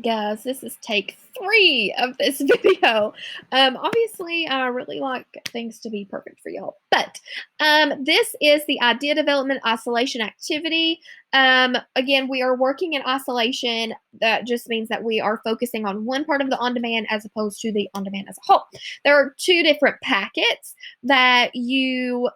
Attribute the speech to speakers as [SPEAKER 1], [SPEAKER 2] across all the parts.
[SPEAKER 1] guys, this is take 3 of this video. Obviously, I really like things to be perfect for y'all, but this is the idea development isolation activity. Again, we are working in isolation. That just means that we are focusing on one part of the on-demand as opposed to the on-demand as a whole. There are 2 different packets that you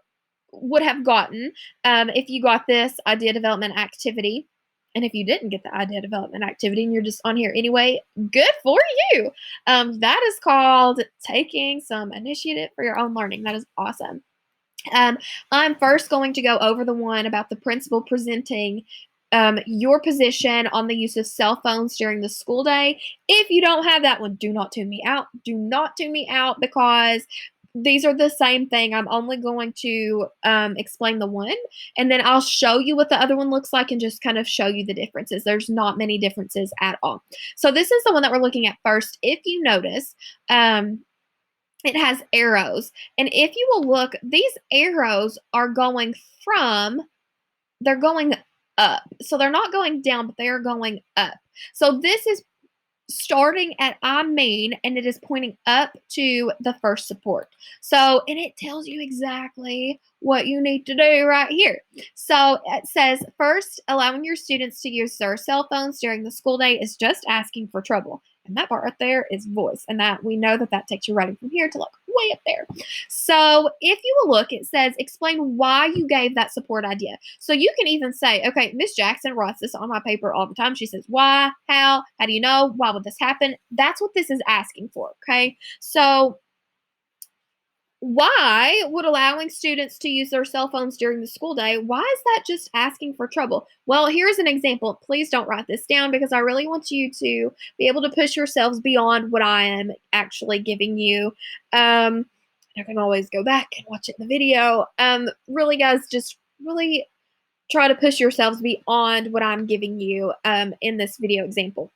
[SPEAKER 1] would have gotten if you got this idea development activity. And if you didn't get the idea development activity and you're just on here anyway, good for you. That is called taking some initiative for your own learning. That is awesome. I'm first going to go over the one about the principal presenting your position on the use of cell phones during the school day. If you don't have that one, do not tune me out. Do not tune me out because these are the same thing. I'm only going to explain the one, and then I'll show you what the other one looks like and just kind of show you the differences. There's not many differences at all. So this is the one that we're looking at first. If you notice, it has arrows. And if you will look, these arrows are going they're going up. So they're not going down, but they are going up. So this is starting at I mean, and it is pointing up to the first support. So, and it tells you exactly what you need to do right here. So it says, first, allowing your students to use their cell phones during the school day is just asking for trouble. And that part right there is voice. And that we know that that takes you right from here to like way up there. So if you will look, it says, explain why you gave that support idea. So you can even say, okay, Miss Jackson writes this on my paper all the time. She says, why, how do you know? Why would this happen? That's what this is asking for, okay? So why would allowing students to use their cell phones during the school day, why is that just asking for trouble? Well, here's an example. Please don't write this down because I really want you to be able to push yourselves beyond what I am actually giving you. I can always go back and watch it in the video. Really, guys, just really try to push yourselves beyond what I'm giving you in this video example.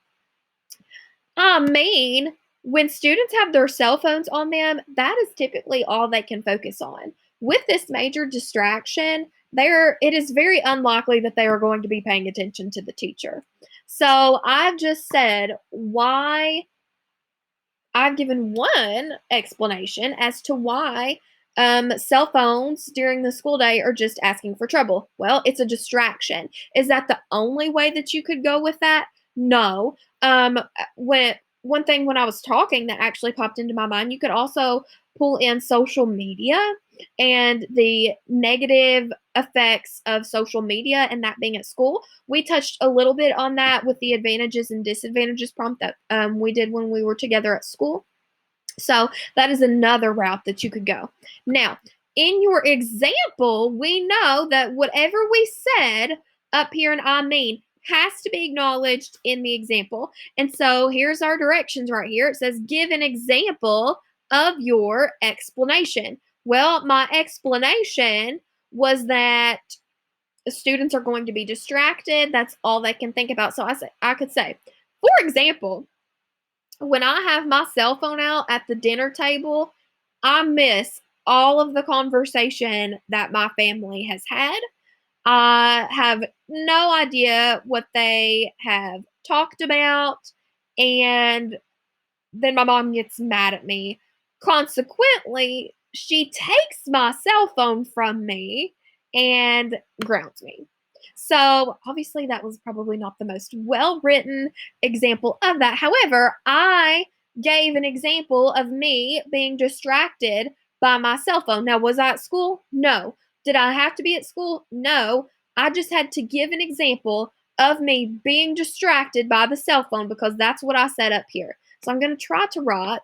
[SPEAKER 1] I mean, when students have their cell phones on them, that is typically all they can focus on. With this major distraction, it is very unlikely that they are going to be paying attention to the teacher. So I've just said why. I've given one explanation as to why cell phones during the school day are just asking for trouble. Well, it's a distraction. Is that the only way that you could go with that? No. One thing when I was talking that actually popped into my mind, you could also pull in social media and the negative effects of social media and that being at school. We touched a little bit on that with the advantages and disadvantages prompt that we did when we were together at school. So that is another route that you could go. Now, in your example, we know that whatever we said up here in I mean has to be acknowledged in the example. And so here's our directions right here. It says, give an example of your explanation. Well, my explanation was that students are going to be distracted. That's all they can think about. So I could say, for example, when I have my cell phone out at the dinner table, I miss all of the conversation that my family has had. I have no idea what they have talked about, and then my mom gets mad at me. Consequently, she takes my cell phone from me and grounds me. So obviously that was probably not the most well-written example of that. However, I gave an example of me being distracted by my cell phone. Now, was I at school? No. Did I have to be at school? No. I just had to give an example of me being distracted by the cell phone because that's what I set up here. So I'm going to try to write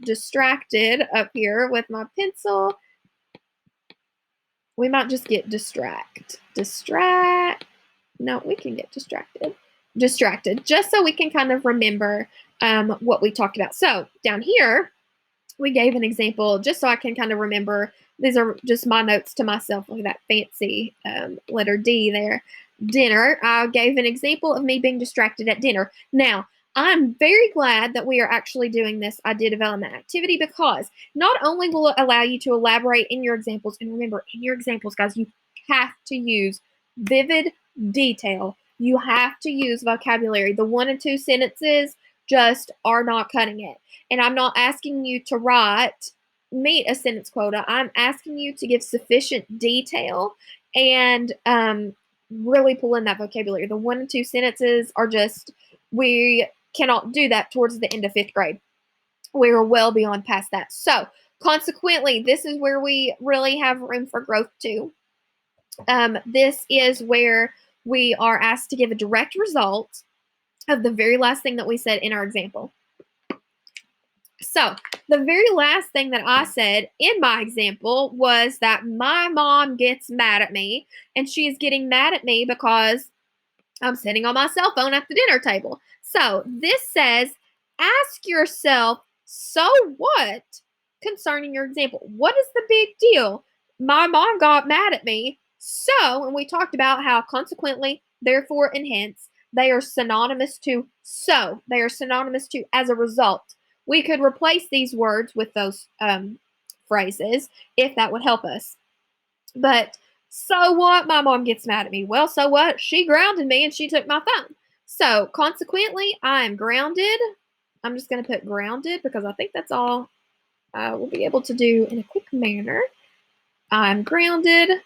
[SPEAKER 1] distracted up here with my pencil. We might just get no, we can get distracted, just so we can kind of remember what we talked about. So down here, we gave an example just so I can kind of remember. These are just my notes to myself. Look at that fancy letter D there. Dinner. I gave an example of me being distracted at dinner. Now, I'm very glad that we are actually doing this idea development activity because not only will it allow you to elaborate in your examples, and remember, in your examples, guys, you have to use vivid detail You have to use vocabulary. The 1 and 2 sentences just are not cutting it. And I'm not asking you to meet a sentence quota. I'm asking you to give sufficient detail and really pull in that vocabulary. The 1 and 2 sentences are just, we cannot do that towards the end of 5th grade. We're well beyond past that. So consequently, this is where we really have room for growth too. This is where we are asked to give a direct result of the very last thing that we said in our example. So the very last thing that I said in my example was that my mom gets mad at me, and she is getting mad at me because I'm sitting on my cell phone at the dinner table. So this says, ask yourself, so what concerning your example? What is the big deal? My mom got mad at me. So, and we talked about how consequently, therefore, and hence, they are synonymous to so. They are synonymous to as a result. We could replace these words with those phrases if that would help us. But so what? My mom gets mad at me. Well, so what? She grounded me and she took my phone. So consequently, I am grounded. I'm just going to put grounded because I think that's all I will be able to do in a quick manner. I'm grounded.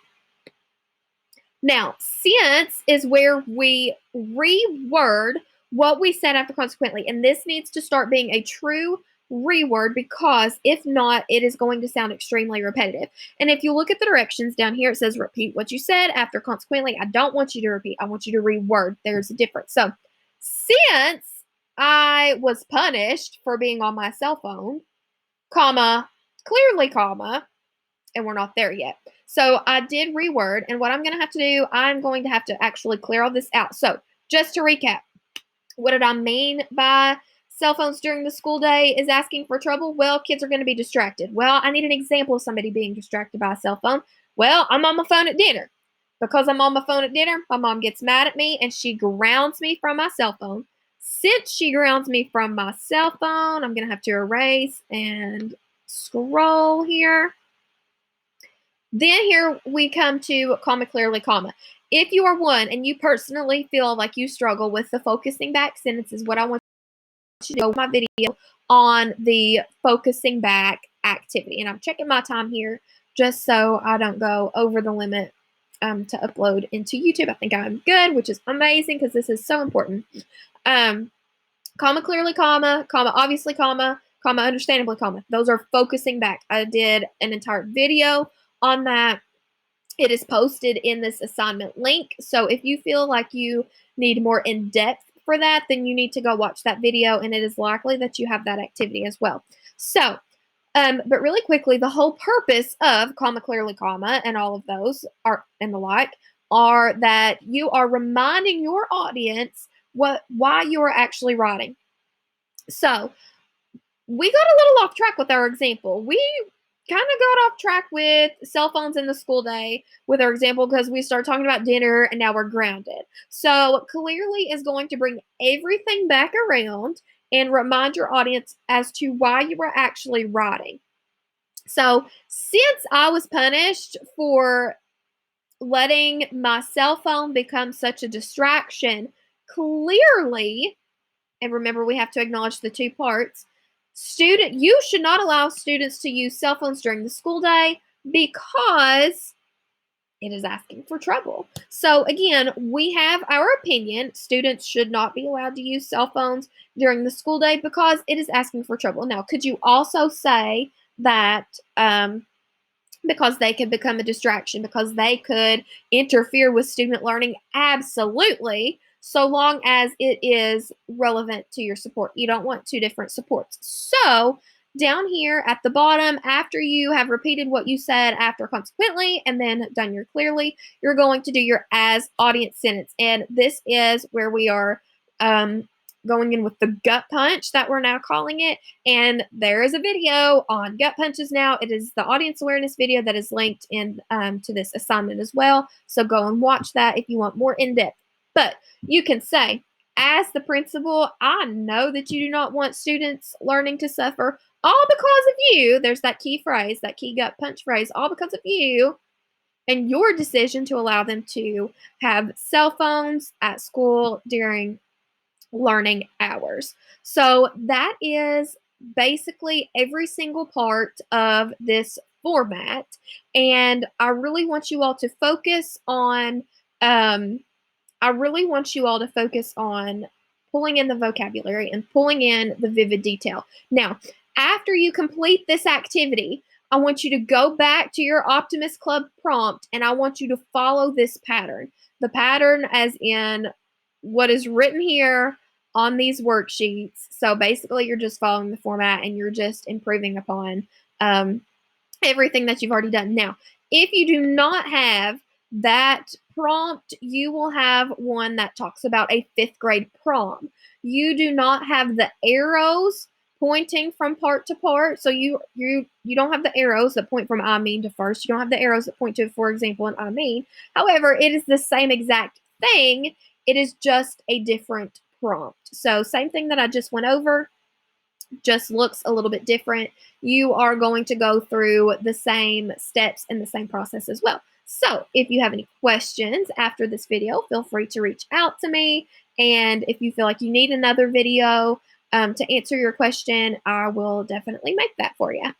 [SPEAKER 1] Now, since is where we reword what we said after consequently. And this needs to start being a true reword, because if not, it is going to sound extremely repetitive. And if you look at the directions down here, it says repeat what you said after consequently. I don't want you to repeat. I want you to reword. There's a difference. So since I was punished for being on my cell phone, comma, clearly, comma, and we're not there yet. So I did reword, and what I'm going to have to do, I'm going to have to actually clear all this out. So just to recap, what did I mean by cell phones during the school day is asking for trouble? Well, kids are going to be distracted. Well, I need an example of somebody being distracted by a cell phone. Well, I'm on my phone at dinner. Because I'm on my phone at dinner, my mom gets mad at me and she grounds me from my cell phone. Since she grounds me from my cell phone, I'm going to have to erase and scroll here. Then here we come to comma, clearly, comma. If you are one and you personally feel like you struggle with the focusing back sentences, what I want you to do my video on the focusing back activity. And I'm checking my time here just so I don't go over the limit to upload into YouTube. I think I'm good, which is amazing because this is so important. Comma, clearly, comma, obviously, comma, understandably, comma. Those are focusing back. I did an entire video on that. It is posted in this assignment link. So if you feel like you need more in-depth for that, then you need to go watch that video, and it is likely that you have that activity as well. So, but really quickly, the whole purpose of comma, clearly, comma, and all of those are, and the like, are that you are reminding your audience why you are actually writing. So we got a little off track with our example. We kind of got off track with cell phones in the school day with our example because we started talking about dinner and now we're grounded. So clearly is going to bring everything back around and remind your audience as to why you were actually writing. So since I was punished for letting my cell phone become such a distraction, clearly, and remember we have to acknowledge the two parts, you should not allow students to use cell phones during the school day because it is asking for trouble. So again, we have our opinion. Students should not be allowed to use cell phones during the school day because it is asking for trouble. Now, could you also say that because they could become a distraction, because they could interfere with student learning? Absolutely, so long as it is relevant to your support. You don't want two different supports. So down here at the bottom, after you have repeated what you said after consequently and then done your clearly, you're going to do your as audience sentence. And this is where we are going in with the gut punch that we're now calling it. And there is a video on gut punches now. It is the audience awareness video that is linked in to this assignment as well. So go and watch that if you want more in-depth. But you can say, as the principal, I know that you do not want students learning to suffer all because of you. There's that key phrase, that key gut punch phrase, all because of you. and your decision to allow them to have cell phones at school during learning hours. So that is basically every single part of this format. And I really want you all to focus on um, pulling in the vocabulary and pulling in the vivid detail. Now, after you complete this activity, I want you to go back to your Optimist Club prompt and I want you to follow this pattern. The pattern as in what is written here on these worksheets. So basically, you're just following the format and you're just improving upon everything that you've already done. Now, if you do not have that prompt, you will have one that talks about a 5th grade prom. You do not have the arrows pointing from part to part. So you don't have the arrows that point from I mean to first. You don't have the arrows that point to, for example, an I mean. However, it is the same exact thing. It is just a different prompt. So same thing that I just went over, just looks a little bit different. You are going to go through the same steps and the same process as well. So if you have any questions after this video, feel free to reach out to me. And if you feel like you need another video to answer your question, I will definitely make that for you.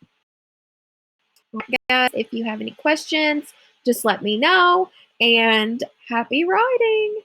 [SPEAKER 1] Guys, if you have any questions, just let me know, and happy writing.